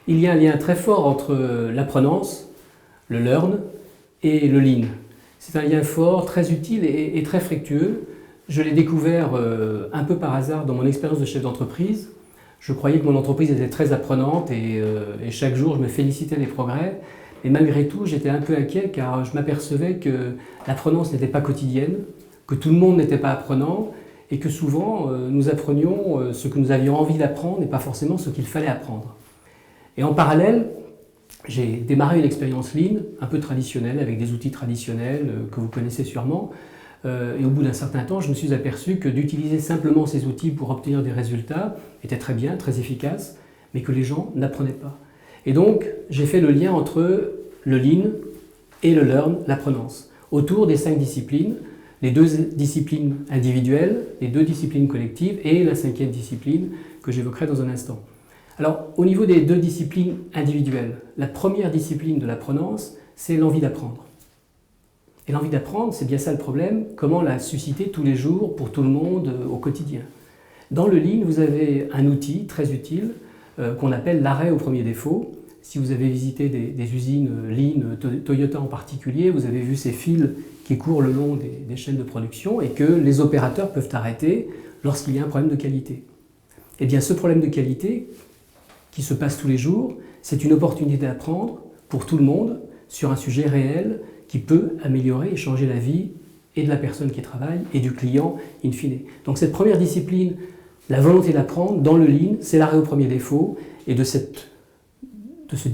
Il y a un lien très fort entre l'apprenance, le learn et le lean. C'est un lien fort, très utile et très fructueux. Je l'ai découvert un peu par hasard dans mon expérience de chef d'entreprise. Je croyais que mon entreprise était très apprenante et chaque jour je me félicitais des progrès. Et malgré tout, j'étais un peu inquiet car je m'apercevais que l'apprenance n'était pas quotidienne, que tout le monde n'était pas apprenant et que souvent nous apprenions ce que nous avions envie d'apprendre et pas forcément ce qu'il fallait apprendre. Et en parallèle, j'ai démarré une expérience Lean, un peu traditionnelle, avec des outils traditionnels que vous connaissez sûrement. Et au bout d'un certain temps, je me suis aperçu que d'utiliser simplement ces outils pour obtenir des résultats était très bien, très efficace, mais que les gens n'apprenaient pas. Et donc, j'ai fait le lien entre le Lean et le Learn, l'apprenance, autour des 5 disciplines, les 2 disciplines individuelles, les 2 disciplines collectives et la 5e discipline que j'évoquerai dans un instant. Alors, au niveau des 2 disciplines individuelles, la première discipline de l'apprenance, c'est l'envie d'apprendre. Et l'envie d'apprendre, c'est bien ça le problème, comment la susciter tous les jours, pour tout le monde, au quotidien. Dans le Lean, vous avez un outil très utile qu'on appelle l'arrêt au premier défaut. Si vous avez visité des usines Lean, Toyota en particulier, vous avez vu ces fils qui courent le long des chaînes de production et que les opérateurs peuvent arrêter lorsqu'il y a un problème de qualité. Eh bien, ce problème de qualité, qui se passe tous les jours, c'est une opportunité d'apprendre pour tout le monde sur un sujet réel qui peut améliorer et changer la vie et de la personne qui travaille et du client in fine. Donc cette première discipline, la volonté d'apprendre, dans le Lean, c'est l'arrêt au premier défaut et de cette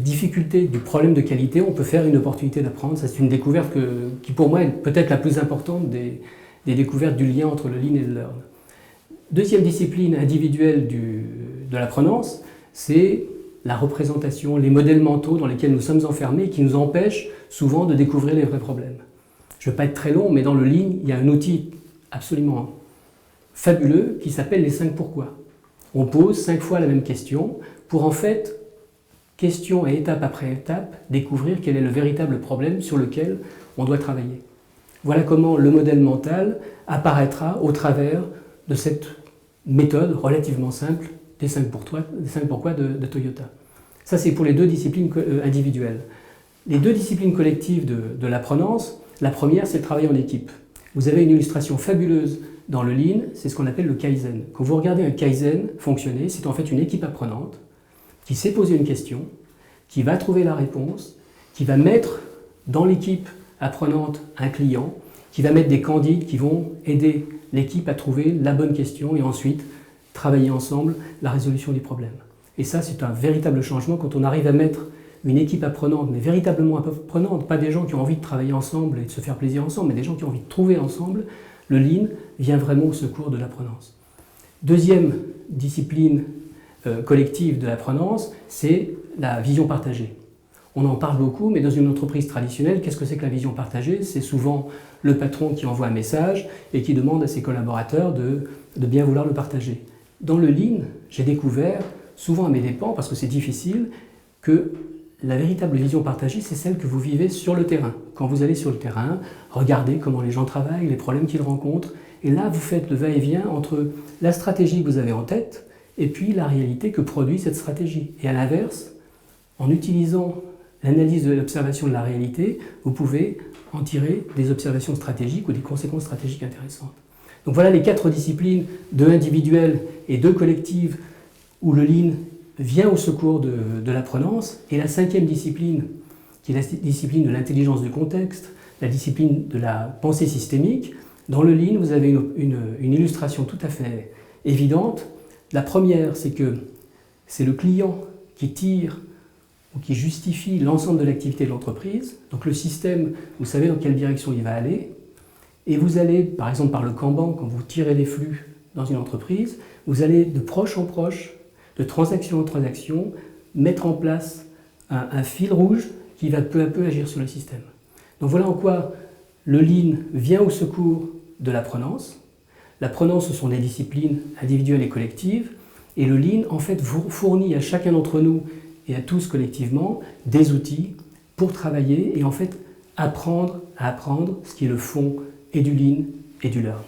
difficulté du problème de qualité, on peut faire une opportunité d'apprendre. C'est une découverte qui pour moi est peut-être la plus importante des découvertes du lien entre le Lean et le Learn. Deuxième discipline individuelle de l'apprenance, c'est la représentation, les modèles mentaux dans lesquels nous sommes enfermés et qui nous empêchent souvent de découvrir les vrais problèmes. Je ne veux pas être très long, mais dans le Lean, il y a un outil absolument fabuleux qui s'appelle les 5 pourquoi. On pose 5 fois la même question pour en fait, question et étape après étape, découvrir quel est le véritable problème sur lequel on doit travailler. Voilà comment le modèle mental apparaîtra au travers de cette méthode relativement simple des 5 pourquoi de Toyota. Ça, c'est pour les 2 disciplines individuelles. Les 2 disciplines collectives de l'apprenance, la première, c'est le travail en équipe. Vous avez une illustration fabuleuse dans le Lean, c'est ce qu'on appelle le Kaizen. Quand vous regardez un Kaizen fonctionner, c'est en fait une équipe apprenante qui s'est posé une question, qui va trouver la réponse, qui va mettre dans l'équipe apprenante un client, qui va mettre des candidates qui vont aider l'équipe à trouver la bonne question et ensuite travailler ensemble la résolution des problèmes. Et ça, c'est un véritable changement quand on arrive à mettre une équipe apprenante, mais véritablement apprenante, pas des gens qui ont envie de travailler ensemble et de se faire plaisir ensemble, mais des gens qui ont envie de trouver ensemble. Le Lean vient vraiment au secours de l'apprenance. Deuxième discipline collective de l'apprenance, c'est la vision partagée. On en parle beaucoup, mais dans une entreprise traditionnelle, qu'est-ce que c'est que la vision partagée? C'est souvent le patron qui envoie un message et qui demande à ses collaborateurs de bien vouloir le partager. Dans le Lean, j'ai découvert, souvent à mes dépens, parce que c'est difficile, que la véritable vision partagée, c'est celle que vous vivez sur le terrain. Quand vous allez sur le terrain, regardez comment les gens travaillent, les problèmes qu'ils rencontrent, et là, vous faites le va-et-vient entre la stratégie que vous avez en tête et puis la réalité que produit cette stratégie. Et à l'inverse, en utilisant l'analyse de l'observation de la réalité, vous pouvez en tirer des observations stratégiques ou des conséquences stratégiques intéressantes. Donc voilà les 4 disciplines, 2 individuelles et 2 collectives, où le Lean vient au secours de l'apprenance. Et la 5e discipline, qui est la discipline de l'intelligence du contexte, la discipline de la pensée systémique. Dans le Lean, vous avez une illustration tout à fait évidente. La première, c'est que c'est le client qui tire ou qui justifie l'ensemble de l'activité de l'entreprise. Donc le système, vous savez dans quelle direction il va aller. Et vous allez, par exemple par le Kanban, quand vous tirez les flux dans une entreprise, vous allez de proche en proche, de transaction en transaction, mettre en place un fil rouge qui va peu à peu agir sur le système. Donc voilà en quoi le Lean vient au secours de l'apprenance. L'apprenance, ce sont des disciplines individuelles et collectives. Et le Lean, en fait, vous fournit à chacun d'entre nous et à tous collectivement des outils pour travailler et en fait apprendre à apprendre, ce qui est le fond et du Lean et du Learn.